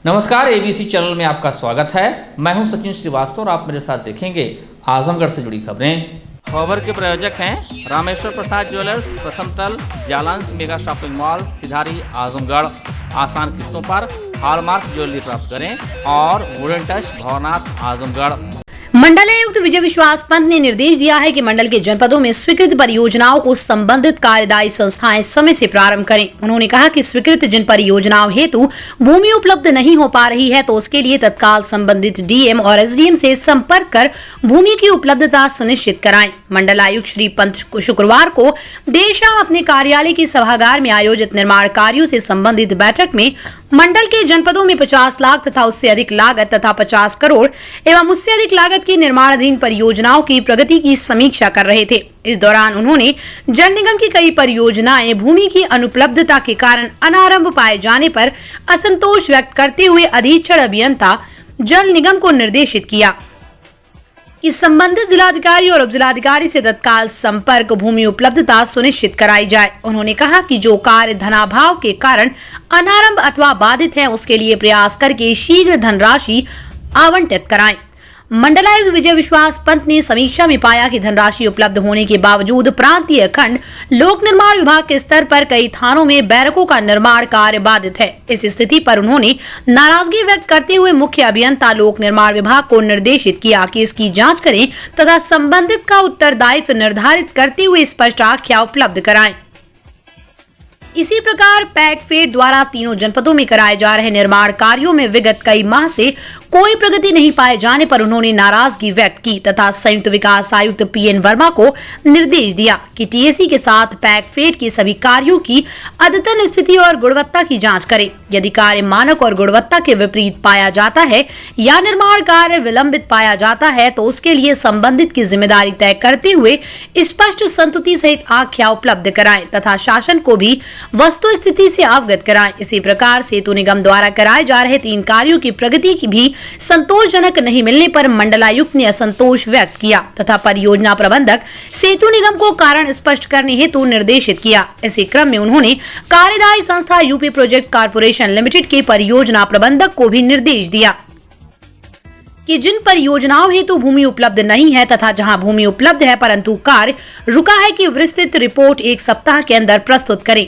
नमस्कार, ABC channel में आपका स्वागत है। मैं हूं सचिन श्रीवास्तव और आप मेरे साथ देखेंगे आजमगढ़ से जुड़ी खबरें। खबर के प्रायोजक हैं रामेश्वर प्रसाद ज्वेलर्स, प्रथम तल, जालांस mega shopping mall, Sidhari, Azamgarh. आसान किस्तों पर हॉलमार्क ज्वेलरी प्राप्त करें और वुडन टच, भवनाथ, आजमगढ़। मंडलायुक्त विजय विश्वास पंत ने निर्देश दिया है कि मंडल के जनपदों में स्वीकृत परियोजनाओं को संबंधित कार्यदायी संस्थाएं समय से प्रारंभ करें। उन्होंने कहा कि स्वीकृत जिन परियोजनाओं हेतु भूमि उपलब्ध नहीं हो पा रही है तो उसके लिए तत्काल संबंधित डीएम और एसडीएम से संपर्क कर भूमि की उपलब्धता सुनिश्चित कराएं। मंडलायुक्त श्री पंत शुक्रवार को देर शाम अपने कार्यालय के सभागार में आयोजित निर्माण कार्यों से संबंधित बैठक में मंडल के जनपदों में 50 लाख तथा उससे अधिक लागत तथा 50 करोड़ एवं उससे अधिक लागत की निर्माणाधीन परियोजनाओं की प्रगति की समीक्षा कर रहे थे। इस दौरान उन्होंने जल निगम की कई परियोजनाएं भूमि की अनुपलब्धता के कारण अनारंभ पाए जाने पर असंतोष व्यक्त करते हुए अधीक्षण अभियंता जल निगम को निर्देशित किया कि संबंधित जिलाधिकारी और उप जिलाधिकारी से तत्काल संपर्क भूमि उपलब्धता सुनिश्चित कराई जाए। उन्होंने कहा कि जो कार्य धनाभाव के कारण अनारंभ अथवा बाधित हैं उसके लिए प्रयास करके शीघ्र धनराशि आवंटित कराएं। मंडलायुक्त विजय विश्वास पंत ने समीक्षा में पाया कि धनराशि उपलब्ध होने के बावजूद प्रांतीय खंड लोक निर्माण विभाग के स्तर पर कई थानों में बैरकों का निर्माण कार्य बाधित है। इस स्थिति पर उन्होंने नाराजगी व्यक्त करते हुए मुख्य अभियंता लोक निर्माण विभाग को निर्देशित किया कि इसकी जांच करें तथा संबंधित का उत्तरदायित्व निर्धारित करते हुए स्पष्ट आख्या उपलब्ध कराएं। इसी प्रकार पैकफेड द्वारा तीनों जनपदों में कराए जा रहे निर्माण कार्यों में विगत कई माह से कोई प्रगति नहीं पाए जाने पर उन्होंने नाराजगी व्यक्त की तथा संयुक्त विकास आयुक्त पीएन वर्मा को निर्देश दिया कि टीएसी के साथ पैकफेड के सभी कार्यों की अद्यतन स्थिति और गुणवत्ता की जांच करें। यदि कार्य मानक और गुणवत्ता के विपरीत पाया जाता है या निर्माण कार्य विलंबित पाया जाता है तो उसके लिए संबंधित की जिम्मेदारी तय करते हुए स्पष्ट संतुति सहित आख्या उपलब्ध कराएं तथा शासन को भी वस्तु स्थिति से अवगत कराएं। इसी प्रकार सेतु निगम द्वारा कराए जा रहे 3 कार्यों की प्रगति की भी संतोषजनक नहीं मिलने पर मंडलायुक्त ने असंतोष व्यक्त किया तथा परियोजना प्रबंधक सेतु निगम को कारण स्पष्ट करने हेतु निर्देशित किया। इसी क्रम में उन्होंने कार्यदायी संस्था यूपी प्रोजेक्ट कॉर्पोरेशन लिमिटेड के परियोजना प्रबंधक को भी निर्देश दिया कि जिन परियोजनाओं हेतु भूमि उपलब्ध नहीं है तथा जहां भूमि उपलब्ध है परंतु कार्य रुका है की विस्तृत रिपोर्ट 1 सप्ताह के अंदर प्रस्तुत करें।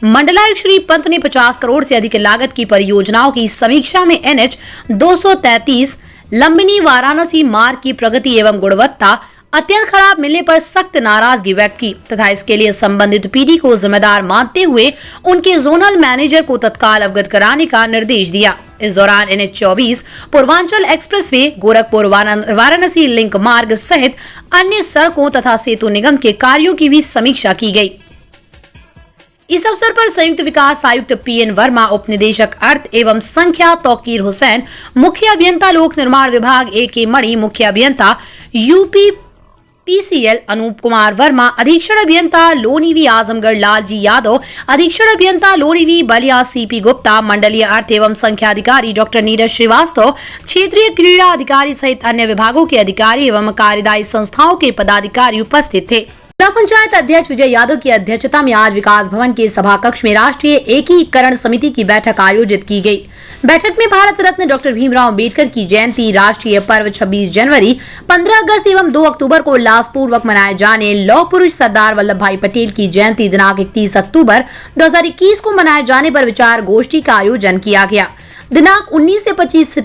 मंडलायुक्त श्री पंत ने 50 करोड़ से अधिक लागत की परियोजनाओं की समीक्षा में NH 233 लंबिनी वाराणसी मार्ग की प्रगति एवं गुणवत्ता अत्यंत खराब मिलने पर सख्त नाराजगी व्यक्त की तथा इसके लिए संबंधित पीडी को जिम्मेदार मानते हुए उनके जोनल मैनेजर को तत्काल अवगत कराने का निर्देश दिया। इस दौरान NH 24 Purvanchal expressway, Gorakhpur Varanasi link मार्ग सहित अन्य सड़कों तथा सेतु निगम के कार्यों की भी समीक्षा की गई। इस अवसर पर संयुक्त विकास आयुक्त पीएन वर्मा, उप निदेशक अर्थ एवं संख्या तौकीर हुसैन, मुख्य अभियंता लोक निर्माण विभाग AK मणि, मुख्य अभियंता यूपी PCL अनूप कुमार वर्मा, अधीक्षण अभियंता लोनीवी आजमगढ़ लालजी यादव, अधीक्षण अभियंता लोनीवी बलिया CP गुप्ता, मंडलीय अर्थ एवं संख्या अधिकारी डॉक्टर नीरज श्रीवास्तव, क्षेत्रीय क्रीड़ा अधिकारी सहित अन्य विभागों के अधिकारी एवं कार्यदायी संस्थाओं के पदाधिकारी उपस्थित थे। जिला पंचायत अध्यक्ष विजय यादव की अध्यक्षता में आज विकास भवन के सभा कक्ष में राष्ट्रीय एकीकरण समिति की बैठक आयोजित की गई। बैठक में भारत रत्न डॉक्टर भीमराव अम्बेडकर की जयंती, राष्ट्रीय पर्व 26 जनवरी, 15 अगस्त एवं 2 अक्टूबर को उल्लासपूर्वक मनाए जाने, लौह पुरुष सरदार वल्लभ भाई पटेल की जयंती दिनांक 31 अक्टूबर 2021 को मनाए जाने पर विचार गोष्ठी का आयोजन किया गया। दिनांक 19 से 25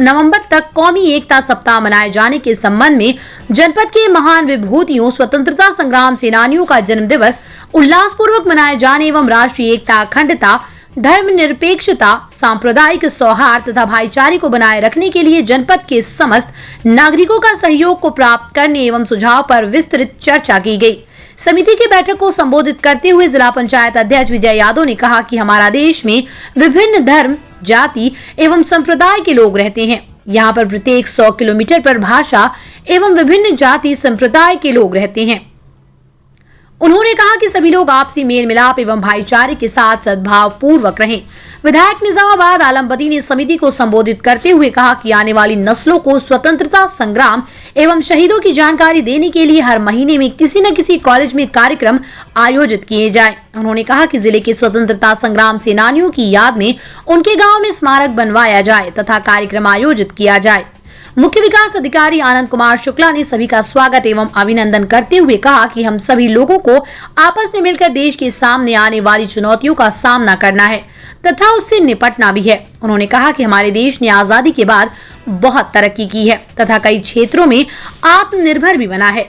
नवंबर तक कौमी एकता सप्ताह मनाए जाने के संबंध में जनपद के महान विभूतियों, स्वतंत्रता संग्राम सेनानियों का जन्म दिवस उल्लासपूर्वक मनाए जाने एवं राष्ट्रीय एकता, अखंडता, धर्मनिरपेक्षता, सांप्रदायिक सौहार्द तथा भाईचारे को बनाए रखने के लिए जनपद के समस्त नागरिकों का सहयोग को प्राप्त करने एवं सुझाव पर विस्तृत चर्चा की गई। समिति की बैठक को संबोधित करते हुए जिला पंचायत अध्यक्ष विजय यादव ने कहा कि हमारा देश में विभिन्न धर्म, जाति एवं संप्रदाय के लोग रहते हैं। यहाँ पर प्रत्येक 100 किलोमीटर पर भाषा एवं विभिन्न जाति संप्रदाय के लोग रहते हैं। उन्होंने कहा कि सभी लोग आपसी मेल मिलाप एवं भाईचारे के साथ सद्भाव पूर्वक रहें। विधायक निजामाबाद आलमबदी ने समिति को संबोधित करते हुए कहा कि आने वाली नस्लों को स्वतंत्रता संग्राम एवं शहीदों की जानकारी देने के लिए हर महीने में किसी न किसी कॉलेज में कार्यक्रम आयोजित किए जाएं। उन्होंने कहा कि जिले के स्वतंत्रता संग्राम सेनानियों की याद में उनके गाँव में स्मारक बनवाया जाए तथा कार्यक्रम आयोजित किया जाए। मुख्य विकास अधिकारी आनंद कुमार शुक्ला ने सभी का स्वागत एवं अभिनंदन करते हुए कहा कि हम सभी लोगों को आपस में मिलकर देश के सामने आने वाली चुनौतियों का सामना करना है तथा उससे निपटना भी है। उन्होंने कहा कि हमारे देश ने आजादी के बाद बहुत तरक्की की है तथा कई क्षेत्रों में आत्मनिर्भर भी बना है।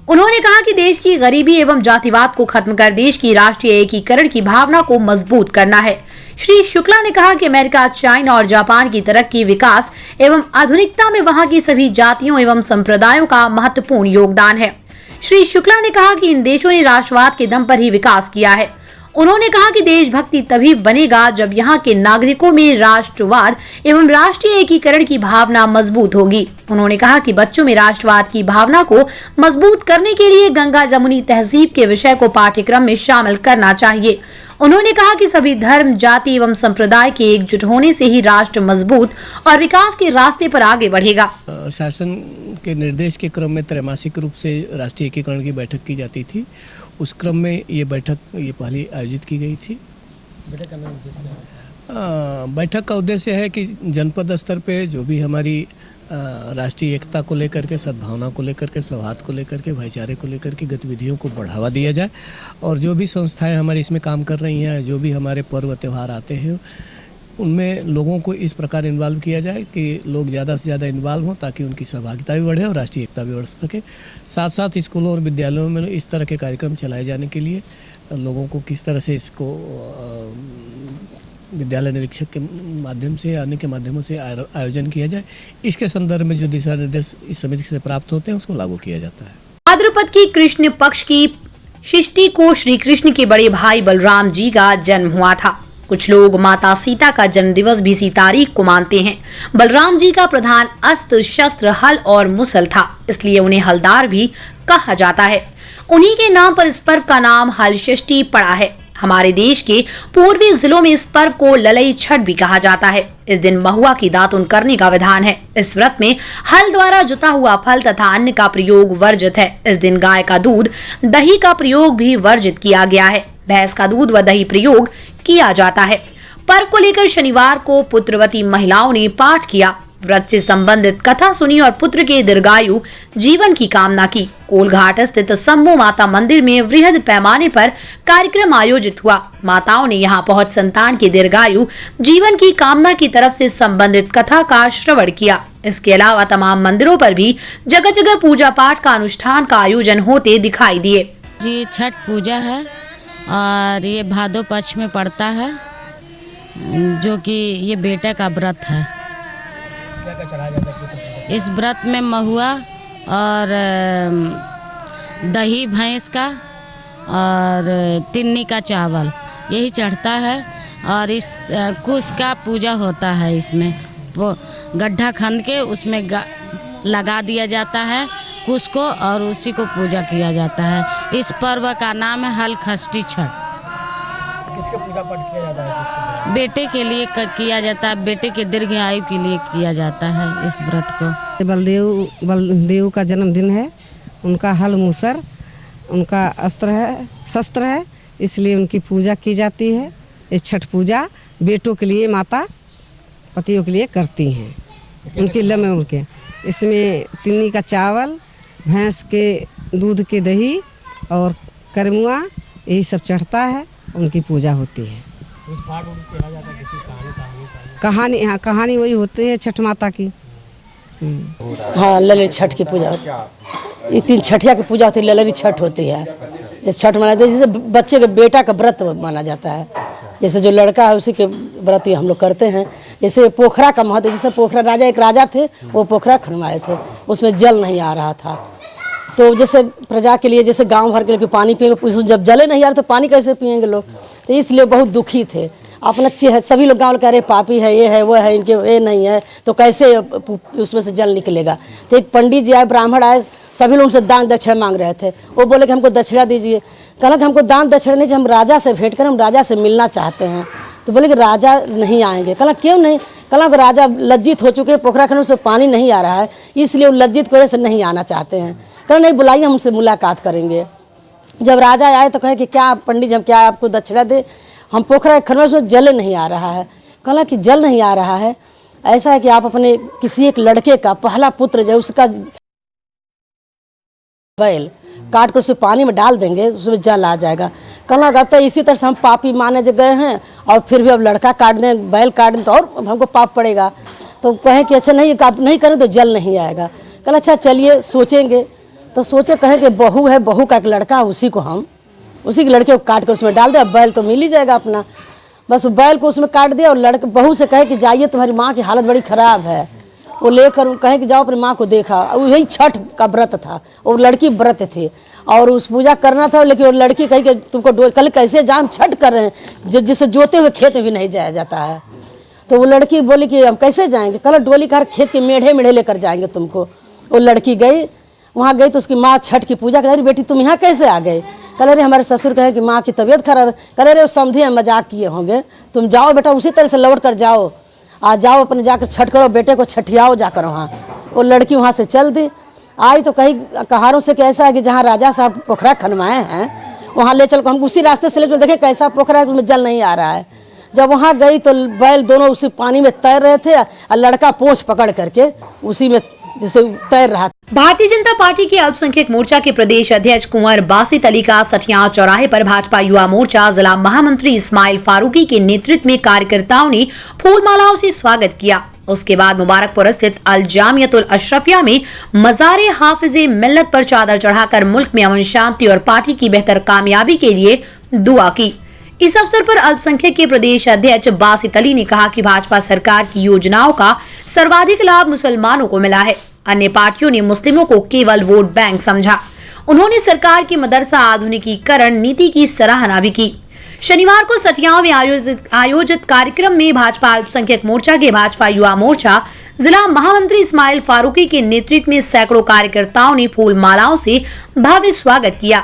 उन्होंने कहा कि देश की गरीबी एवं जातिवाद को खत्म कर देश की राष्ट्रीय एकीकरण की भावना को मजबूत करना है। श्री शुक्ला ने कहा कि अमेरिका, चाइना और जापान की तरक्की, विकास एवं आधुनिकता में वहां की सभी जातियों एवं संप्रदायों का महत्वपूर्ण योगदान है। श्री शुक्ला ने कहा कि इन देशों ने राष्ट्रवाद के दम पर ही विकास किया है। उन्होंने कहा कि देशभक्ति तभी बनेगा जब यहाँ के नागरिकों में राष्ट्रवाद एवं राष्ट्रीय एकीकरण की भावना मजबूत होगी। उन्होंने कहा कि बच्चों में राष्ट्रवाद की भावना को मजबूत करने के लिए गंगा जमुनी तहजीब के विषय को पाठ्यक्रम में शामिल करना चाहिए। उन्होंने कहा कि सभी धर्म, जाति एवं संप्रदाय के एकजुट होने से ही राष्ट्र मजबूत और विकास के रास्ते पर आगे बढ़ेगा। शासन के निर्देश के क्रम में त्रैमासिक रूप से राष्ट्रीय एकीकरण की बैठक की जाती थी। उस क्रम में ये बैठक पहले आयोजित की गई थी। बैठक का उद्देश्य है कि जनपद स्तर पे जो भी हमारी राष्ट्रीय एकता को लेकर के, सद्भावना को लेकर के, सौहार्द को लेकर के, भाईचारे को लेकर के गतिविधियों को बढ़ावा दिया जाए और जो भी संस्थाएं हमारी इसमें काम कर रही हैं, जो भी हमारे पर्व त्यौहार आते हैं, उनमें लोगों को इस प्रकार इन्वॉल्व किया जाए कि लोग ज़्यादा से ज़्यादा इन्वॉल्व हों ताकि उनकी सहभागिता भी बढ़े और राष्ट्रीय एकता भी बढ़ सके। साथ साथ स्कूलों और विद्यालयों में इस तरह के कार्यक्रम चलाए जाने के लिए लोगों को किस तरह से इसको विद्यालय निरीक्षक के माध्यम से, अन्य के माध्यमों से आयोजन किया जाए, इसके संदर्भ में जो दिशा निर्देश इस समिति से प्राप्त होते हैं उसको लागू किया जाता है। भाद्रपद की कृष्ण पक्ष की षष्ठी को श्री कृष्ण के बड़े भाई बलराम जी का जन्म हुआ था। कुछ लोग माता सीता का जन्म दिवस भी इसी तारीख को मानते हैं। बलराम जी का प्रधान अस्त्र शस्त्र हल और मुसल था, इसलिए उन्हें हलदार भी कहा जाता है। उन्हीं के नाम पर इस पर्व का नाम हल षष्ठी पड़ा है। हमारे देश के पूर्वी जिलों में इस पर्व को ललई छठ भी कहा जाता है। इस दिन महुआ की दातुन करने का विधान है। इस व्रत में हल द्वारा जुता हुआ फल तथा अन्न का प्रयोग वर्जित है। इस दिन गाय का दूध, दही का प्रयोग भी वर्जित किया गया है। भैंस का दूध व दही प्रयोग किया जाता है। पर्व को लेकर शनिवार को पुत्रवती महिलाओं ने पाठ किया, व्रत से संबंधित कथा सुनी और पुत्र के दीर्घायु जीवन की कामना की। कोलघाट स्थित शंभू माता मंदिर में वृहद पैमाने पर कार्यक्रम आयोजित हुआ। माताओं ने यहां पहुंच संतान के दीर्घायु जीवन की कामना की तरफ से संबंधित कथा का श्रवण किया। इसके अलावा तमाम मंदिरों पर भी जगह जगह पूजा पाठ का अनुष्ठान का आयोजन होते दिखाई दिए। जी, छठ पूजा है और ये भादो पक्ष में पड़ता है, जो कि ये बेटे का व्रत है। इस व्रत में महुआ और दही भैंस का और तिन्नी का चावल यही चढ़ता है और इस कुश का पूजा होता है। इसमें गड्ढा खंद के उसमें लगा दिया जाता है कुश को और उसी को पूजा किया जाता है। इस पर्व का नाम है हल षष्ठी छठ। किसका पूजा पाठ किया जाता है? बेटे के लिए किया जाता है, बेटे के दीर्घ आयु के लिए किया जाता है इस व्रत को। बलदेव का जन्मदिन है, उनका हल मूसर, उनका अस्त्र है, शस्त्र है, इसलिए उनकी पूजा की जाती है। इस छठ पूजा बेटों के लिए माता पतियों के लिए करती हैं, उनकी लम्बे उम्र के। इसमें तिन्नी का चावल, भैंस के दूध के दही और करमुआ यही सब चढ़ता है, उनकी पूजा होती है। कहानी वही होती है छठ माता की। हाँ, ललरी छठ की पूजा, ये 3 छठिया की पूजा होती है, ललरी छठ होती है। ये छठ मनाते हैं जैसे बच्चे के बेटा का व्रत माना जाता है। जैसे जो लड़का है उसी के व्रत हम लोग करते हैं। जैसे पोखरा का महत्व, जैसे पोखरा एक राजा थे, वो पोखरा खनवाए थे, उसमें जल नहीं आ रहा था, तो जैसे प्रजा के लिए, जैसे गांव भर के लिए पानी पिएंगे, जब जले नहीं आ रहा तो पानी कैसे पिएंगे लोग, तो इसलिए बहुत दुखी थे। अपना है, सभी लोग गाँव कह रहे पापी है, ये है, वो है, इनके ये नहीं है, तो कैसे उसमें से जल निकलेगा। तो एक पंडित जी आए, ब्राह्मण आए, सभी लोग उनसे दान दक्षिणा मांग रहे थे। वो बोले कि हमको दक्षिणा दीजिए। कहा कि हमको दान दक्षिणा नहीं चाहिए, हम राजा से भेंट करें, हम राजा से मिलना चाहते हैं। तो बोले कि राजा नहीं आएंगे। कहा क्यों नहीं? कहा कि राजा लज्जित हो चुके हैं, पोखरा खनन से पानी नहीं आ रहा है, इसलिए वो लज्जित की वजह से नहीं आना चाहते हैं। कहा नहीं, बुलाइए, हम उनसे मुलाकात करेंगे। जब राजा आए तो कहे कि क्या पंडित जी, हम क्या आपको दक्षिणा दे, हम पोखरा खनन से जल नहीं आ रहा है। कहा कि जल नहीं आ रहा है, ऐसा है कि आप अपने किसी एक लड़के का पहला पुत्र जो उसका बैल काट कर उसे पानी में डाल देंगे, उसमें जल आ जाएगा। कहना कहता है इसी तरह से हम पापी माने गए हैं, और फिर भी अब लड़का काट दें, बैल काट दें तो और हमको पाप पड़ेगा। तो कहे कि अच्छा नहीं, आप नहीं करें तो जल नहीं आएगा। कहना अच्छा चलिए सोचेंगे। तो सोचे, कहे कि बहू है, बहू का एक लड़का, उसी के लड़के को काट कर उसमें डाल दे, अब बैल तो मिल ही जाएगा अपना। बस बैल को उसमें काट दिया और लड़के बहू से कहे कि जाइए, तुम्हारी माँ की हालत बड़ी खराब है। वो लेकर कहे कि जाओ अपनी माँ को देखा। वही छठ का व्रत था, वो लड़की व्रत थे और उस पूजा करना था, लेकिन वो लड़की कही कि तुमको कल कैसे जाए, हम छठ कर रहे हैं, जिससे जोते हुए खेत में भी नहीं जाया जाता है। तो वो लड़की बोली कि हम कैसे जाएंगे? कल डोली का खेत के मेढ़े लेकर जाएंगे तुमको। वो लड़की गई, वहाँ गई तो उसकी माँ छठ की पूजा कर रही। बेटी तुम यहाँ कैसे आ गए? कह रहे हमारे ससुर कहे कि माँ की तबीयत खराब है। कह रहे वो समझे मजाक किए होंगे, तुम जाओ बेटा, उसी तरह से लौट कर जाओ, आज जाओ अपने जाकर छठ करो, बेटे को छठियाओ जाकर वहाँ। वो लड़की वहाँ से चल दी। आई तो कहीं कहारों से कैसा है कि जहाँ राजा साहब पोखरा खनवाए हैं वहाँ ले चल, हम उसी रास्ते से ले चल, देखे कैसा पोखरा है, उसमें जल नहीं आ रहा है। जब वहाँ गई तो बैल दोनों उसी पानी में तैर रहे थे और लड़का पोंछ पकड़ करके उसी में जैसे तैर रहा। भारतीय जनता पार्टी के अल्पसंख्यक मोर्चा के प्रदेश अध्यक्ष कुंवर बासित अली का सठिया चौराहे पर भाजपा युवा मोर्चा जिला महामंत्री इस्माइल फारूकी के नेतृत्व में कार्यकर्ताओं ने फूलमालाओं से स्वागत किया। उसके बाद मुबारकपुर स्थित अल जामियतुल अशरफिया में मज़ारे हाफिज़े मिल्लत पर चादर चढ़ाकर मुल्क में अमन शांति और पार्टी की बेहतर कामयाबी के लिए दुआ की। इस अवसर पर अल्पसंख्यक के प्रदेश अध्यक्ष बासित अली ने कहा कि भाजपा सरकार की योजनाओं का सर्वाधिक लाभ मुसलमानों को मिला है। अन्य पार्टियों ने मुस्लिमों को केवल वोट बैंक समझा। उन्होंने सरकार की मदरसा आधुनिकीकरण नीति की सराहना भी की। शनिवार को सठिया में आयोजित कार्यक्रम में भाजपा अल्पसंख्यक मोर्चा के भाजपा युवा मोर्चा जिला महामंत्री इस्माइल फारूकी के नेतृत्व में सैकड़ों कार्यकर्ताओं ने फूल मालाओं से भव्य स्वागत किया।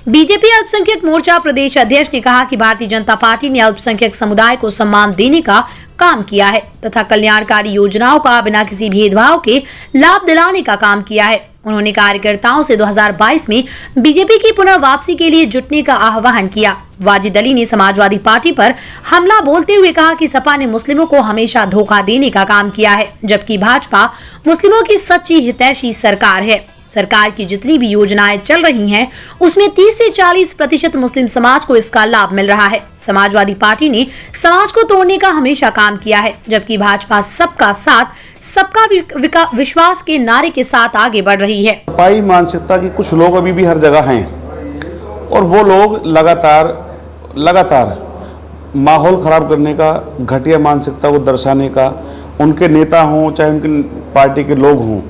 बीजेपी अल्पसंख्यक मोर्चा प्रदेश अध्यक्ष ने कहा कि भारतीय जनता पार्टी ने अल्पसंख्यक समुदाय को सम्मान देने का काम किया है तथा कल्याणकारी योजनाओं का बिना किसी भेदभाव के लाभ दिलाने का काम किया है। उन्होंने कार्यकर्ताओं से 2022 में बीजेपी की पुनर्वापसी के लिए जुटने का आह्वान किया। वाजिद अली ने समाजवादी पार्टी पर हमला बोलते हुए कहा कि सपा ने मुस्लिमों को हमेशा धोखा देने का काम किया है, जबकि भाजपा मुस्लिमों की सच्ची हितैषी सरकार है। सरकार की जितनी भी योजनाएं चल रही हैं, उसमें 30 से 40% मुस्लिम समाज को इसका लाभ मिल रहा है। समाजवादी पार्टी ने समाज को तोड़ने का हमेशा काम किया है, जबकि भाजपा सबका साथ सबका विश्वास के नारे के साथ आगे बढ़ रही है। सपाई मानसिकता की कुछ लोग अभी भी हर जगह हैं और वो लोग लगातार माहौल खराब करने का, घटिया मानसिकता को दर्शाने का, उनके नेता हों चाहे उनकी पार्टी के लोग हों,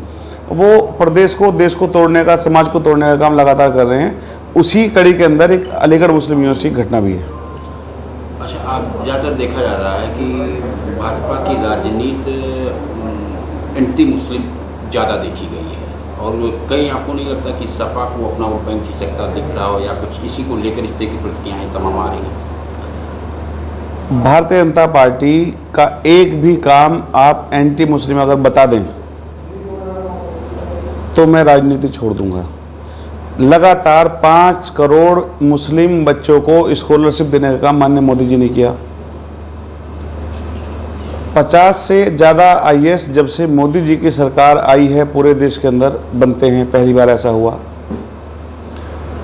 वो प्रदेश को, देश को तोड़ने का, समाज को तोड़ने का काम लगातार कर रहे हैं। उसी कड़ी के अंदर एक अलीगढ़ मुस्लिम यूनिवर्सिटी घटना भी है। अच्छा, आप ज़्यादातर देखा जा रहा है कि भाजपा की राजनीति एंटी मुस्लिम ज़्यादा देखी गई है और कहीं आपको नहीं लगता कि सपा को अपना वोट बैंक की सकता दिख रहा हो या कुछ इसी को लेकर इस तरह की प्रतिक्रियाएँ तमाम आ रही हैं? भारतीय जनता पार्टी का एक भी काम आप एंटी मुस्लिम अगर बता दें तो मैं राजनीति छोड़ दूंगा। लगातार 5 करोड़ मुस्लिम बच्चों को स्कॉलरशिप देने का काम माननीय मोदी जी ने किया। 50 से ज़्यादा IAS जब से मोदी जी की सरकार आई है पूरे देश के अंदर बनते हैं, पहली बार ऐसा हुआ।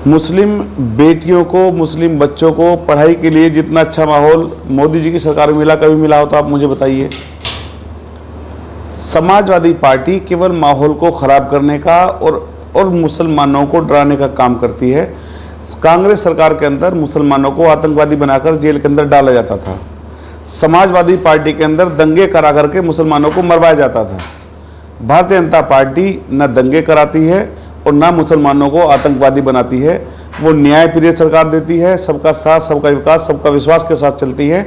मुस्लिम बेटियों को, मुस्लिम बच्चों को पढ़ाई के लिए जितना अच्छा माहौल मोदी जी की सरकार में मिला, कभी मिला हो तो आप मुझे बताइए। समाजवादी पार्टी केवल माहौल को खराब करने का और मुसलमानों को डराने का काम करती है। कांग्रेस सरकार के अंदर मुसलमानों को आतंकवादी बनाकर जेल के अंदर डाला जाता था। समाजवादी पार्टी के अंदर दंगे करा करके मुसलमानों को मरवाया जाता था। भारतीय जनता पार्टी न दंगे कराती है और न मुसलमानों को आतंकवादी बनाती है। वो न्याय प्रिय सरकार देती है, सबका साथ, सबका विकास, सबका विश्वास के साथ चलती है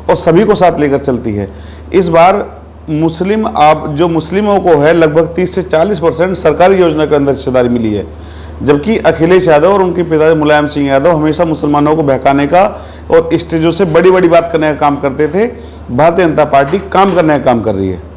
और सभी को साथ लेकर चलती है। इस बार जो मुस्लिमों को है लगभग 30 से 40% सरकारी योजना के अंदर हिस्सेदारी मिली है, जबकि अखिलेश यादव और उनके पिता मुलायम सिंह यादव हमेशा मुसलमानों को बहकाने का और स्टेजों से बड़ी बड़ी बात करने का काम करते थे। भारतीय जनता पार्टी काम करने का काम कर रही है।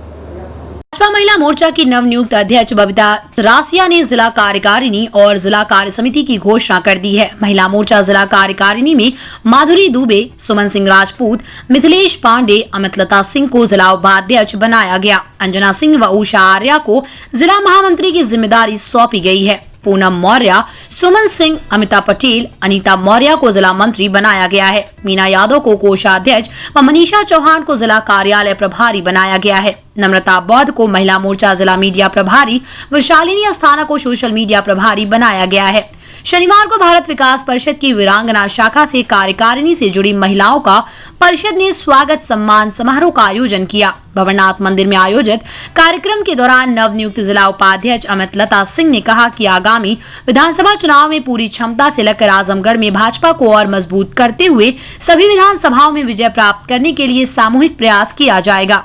भाजपा महिला मोर्चा की नवनियुक्त अध्यक्ष बबीता रासिया ने जिला कार्यकारिणी और जिला कार्य समिति की घोषणा कर दी है। महिला मोर्चा जिला कार्यकारिणी में माधुरी दुबे, सुमन सिंह राजपूत, मिथिलेश पांडे, अमितलता सिंह को जिला उपाध्यक्ष बनाया गया। अंजना सिंह व उषा आर्या को जिला महामंत्री की जिम्मेदारी सौंपी गई है। पूनम मौर्य, सुमन सिंह, अमिता पटेल, अनीता मौर्य को जिला मंत्री बनाया गया है। मीना यादव को कोषाध्यक्ष व मनीषा चौहान को जिला कार्यालय प्रभारी बनाया गया है। नम्रता बौद्ध को महिला मोर्चा जिला मीडिया प्रभारी व शालिनी अस्थाना को सोशल मीडिया प्रभारी बनाया गया है। शनिवार को भारत विकास परिषद की वीरांगना शाखा से कार्यकारिणी से जुड़ी महिलाओं का परिषद ने स्वागत सम्मान समारोह का आयोजन किया। भवरनाथ मंदिर में आयोजित कार्यक्रम के दौरान नवनियुक्त जिला उपाध्यक्ष अमितलता सिंह ने कहा कि आगामी विधानसभा चुनाव में पूरी क्षमता से लगकर आजमगढ़ में भाजपा को और मजबूत करते हुए सभी विधानसभाओं में विजय प्राप्त करने के लिए सामूहिक प्रयास किया जाएगा।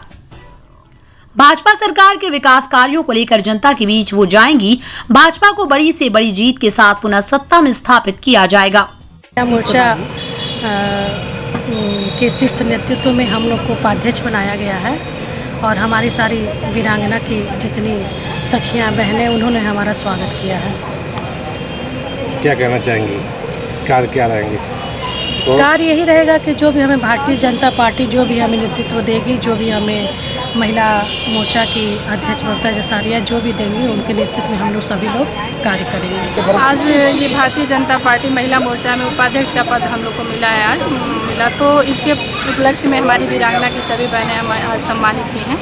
भाजपा सरकार के विकास कार्यों को लेकर जनता के बीच वो जाएंगी। भाजपा को बड़ी से बड़ी जीत के साथ पुनः सत्ता में स्थापित किया जाएगा। मोर्चा के शीर्ष नेतृत्व में हम लोग को उपाध्यक्ष बनाया गया है और हमारी सारी वीरांगना की जितनी सखियां बहनें उन्होंने हमारा स्वागत किया है। क्या कहना चाहेंगी? कार्य क्या रहेंगे? कार्य यही रहेगा कि जो भी हमें भारतीय जनता पार्टी जो भी हमें नेतृत्व देगी, जो भी हमें महिला मोर्चा की अध्यक्ष बबीता जसारिया जो भी देंगी, उनके नेतृत्व में हम लोग सभी लोग कार्य करेंगे। आज ये भारतीय जनता पार्टी महिला मोर्चा में उपाध्यक्ष का पद हम लोग को मिला है। आज मिला तो इसके उपलक्ष्य में हमारी वीरांगना की सभी बहनें हम आज सम्मानित की हैं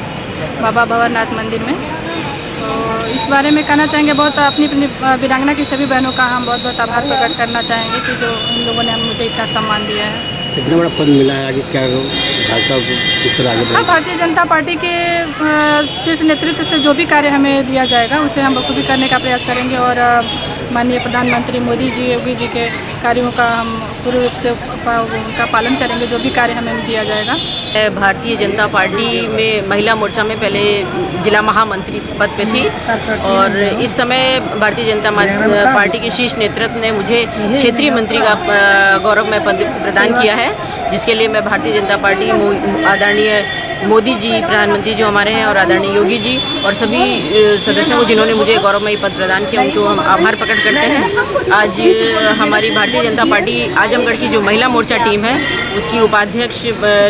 बाबा भवरनाथ मंदिर में। तो इस बारे में कहना चाहेंगे, बहुत अपनी अपनी वीरांगना की सभी बहनों का हम बहुत बहुत आभार प्रकट करना चाहेंगे कि जो इन लोगों ने मुझे इतना सम्मान दिया है। इतना बड़ा पद मिला है, आगे क्या भाजपा को किस तरह आगे बढ़ेगा? भारतीय जनता पार्टी के शीर्ष नेतृत्व से जो भी कार्य हमें दिया जाएगा उसे हम बखूबी करने का प्रयास करेंगे और माननीय प्रधानमंत्री मोदी जी, योगी जी के कार्यों का हम पूर्ण रूप से उनका पालन करेंगे जो भी कार्य हमें दिया जाएगा। भारतीय जनता पार्टी में महिला मोर्चा में पहले जिला महामंत्री पद पे थी और इस समय भारतीय जनता पार्टी के शीर्ष नेतृत्व ने मुझे क्षेत्रीय मंत्री का गौरवमय पद प्रदान किया है, जिसके लिए मैं भारतीय जनता पार्टी आदरणीय मोदी जी प्रधानमंत्री जो हमारे हैं और आदरणीय योगी जी और सभी सदस्यों को जिन्होंने मुझे गौरवमयी पद प्रदान किया उनको हम आभार प्रकट करते हैं। आज हमारी भारतीय जनता पार्टी आजमगढ़ की जो महिला मोर्चा टीम है उसकी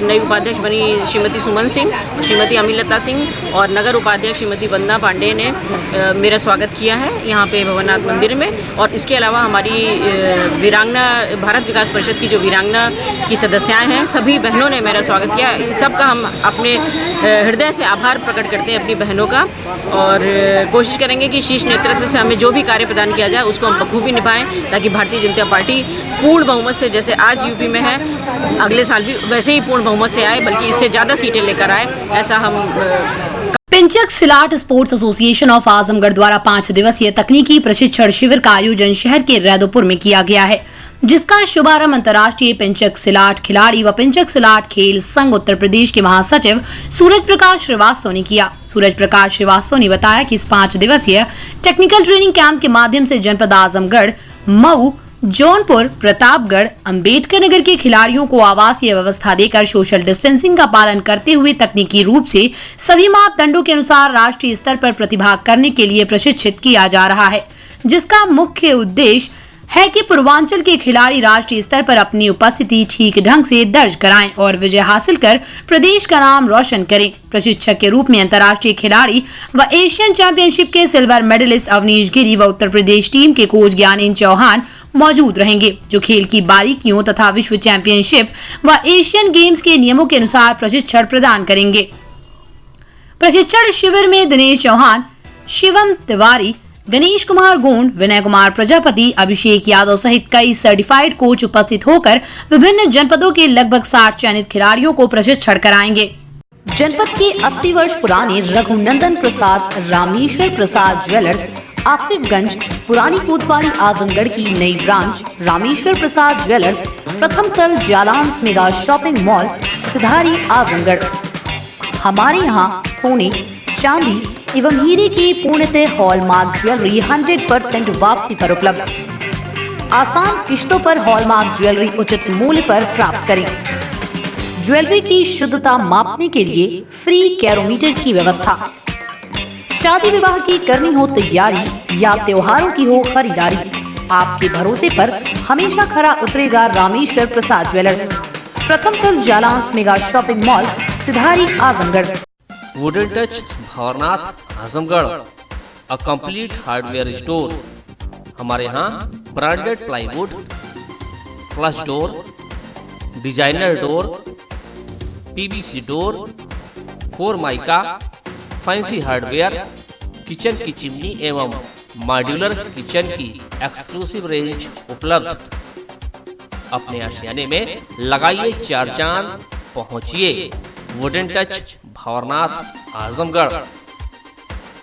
नई उपाध्यक्ष बनी श्रीमती सुमन सिंह, श्रीमती अमितलता सिंह और नगर उपाध्यक्ष श्रीमती वंदना पांडे ने मेरा स्वागत किया है यहाँ पे भवरनाथ मंदिर में। और इसके अलावा हमारी वीरांगना भारत विकास परिषद की जो वीरांगना की सदस्याएँ हैं सभी बहनों ने मेरा स्वागत किया। इन सब का हम अपने हृदय से आभार प्रकट करते हैं अपनी बहनों का और कोशिश करेंगे कि शीर्ष नेतृत्व से हमें जो भी कार्य प्रदान किया जाए उसको हम बखूबी निभाएं ताकि भारतीय जनता पार्टी पूर्ण बहुमत से, जैसे आज यूपी में है, अगले साल भी वैसे ही पूर्ण बहुमत से आए, बल्कि इससे ज़्यादा सीटें लेकर आए, ऐसा हम पिंचक सिलाट स्पोर्ट्स एसोसिएशन ऑफ आजमगढ़ द्वारा 5 दिवसीय तकनीकी प्रशिक्षण शिविर का आयोजन शहर के रैदोपुर में किया गया है, जिसका शुभारंभ अंतर्राष्ट्रीय पिंचक सिलाट खिलाड़ी व पिंचक सिलाट खेल संघ उत्तर प्रदेश के महासचिव सूरज प्रकाश श्रीवास्तव ने किया। सूरज प्रकाश श्रीवास्तव ने बताया कि इस 5 दिवसीय टेक्निकल ट्रेनिंग कैंप के माध्यम से जनपद आजमगढ़, मऊ, जौनपुर, प्रतापगढ़, अंबेडकर नगर के खिलाड़ियों को आवासीय व्यवस्था देकर सोशल डिस्टेंसिंग का पालन करते हुए तकनीकी रूप से सभी मापदंडों के अनुसार राष्ट्रीय स्तर पर प्रतिभाग करने के लिए प्रशिक्षित किया जा रहा है, जिसका मुख्य उद्देश्य है कि पूर्वांचल के खिलाड़ी राष्ट्रीय स्तर पर अपनी उपस्थिति ठीक ढंग से दर्ज कराएं और विजय हासिल कर प्रदेश का नाम रोशन करें। प्रशिक्षक के रूप में अंतर्राष्ट्रीय खिलाड़ी व एशियन चैंपियनशिप के सिल्वर मेडलिस्ट अवनीश गिरी व उत्तर प्रदेश टीम के कोच ज्ञानेंद्र चौहान मौजूद रहेंगे, जो खेल की बारीकियों तथा विश्व चैंपियनशिप व एशियन गेम्स के नियमों के अनुसार प्रशिक्षण प्रदान करेंगे। प्रशिक्षण शिविर में दिनेश चौहान, शिवम तिवारी, गणेश कुमार गोंड, विनय कुमार प्रजापति, अभिषेक यादव सहित कई सर्टिफाइड कोच उपस्थित होकर विभिन्न जनपदों के लगभग 60 चयनित खिलाड़ियों को प्रशिक्षण कराएंगे। जनपद के 80 वर्ष पुराने रघुनंदन प्रसाद रामेश्वर प्रसाद ज्वेलर्स आसिफगंज पुरानी कोतवाली आजमगढ़ की नई ब्रांच रामेश्वर प्रसाद ज्वेलर्स प्रथम तल जालांस mega shopping mall Sidhari Azamgarh. हमारे यहाँ सोने चांदी एवं हीरे की पूर्णतः हॉलमार्क ज्वेलरी 100% वापसी पर उपलब्ध। आसान किश्तों पर हॉलमार्क ज्वेलरी उचित मूल्य पर प्राप्त करें। ज्वेलरी की शुद्धता मापने के लिए फ्री कैरोमीटर की व्यवस्था। शादी विवाह की करनी हो तैयारी या त्योहारों की हो खरीदारी, आपके भरोसे पर हमेशा खरा उतरेगा रामेश्वर प्रसाद ज्वेलर्स, प्रथम तल जालांस mega shopping mall Sidhari Azamgarh. Wooden touch Bhawarnath Azamgarh, a complete hardware store. हमारे यहाँ branded plywood, flush door, designer door, PVC door, formica, fancy hardware, kitchen की चिमनी एवं मॉड्यूलर किचन की एक्सक्लूसिव रेंज उपलब्ध। अपने आशियाने में लगाइए 4 चांद, पहुंचिए वुडन टच भवरनाथ आजमगढ़।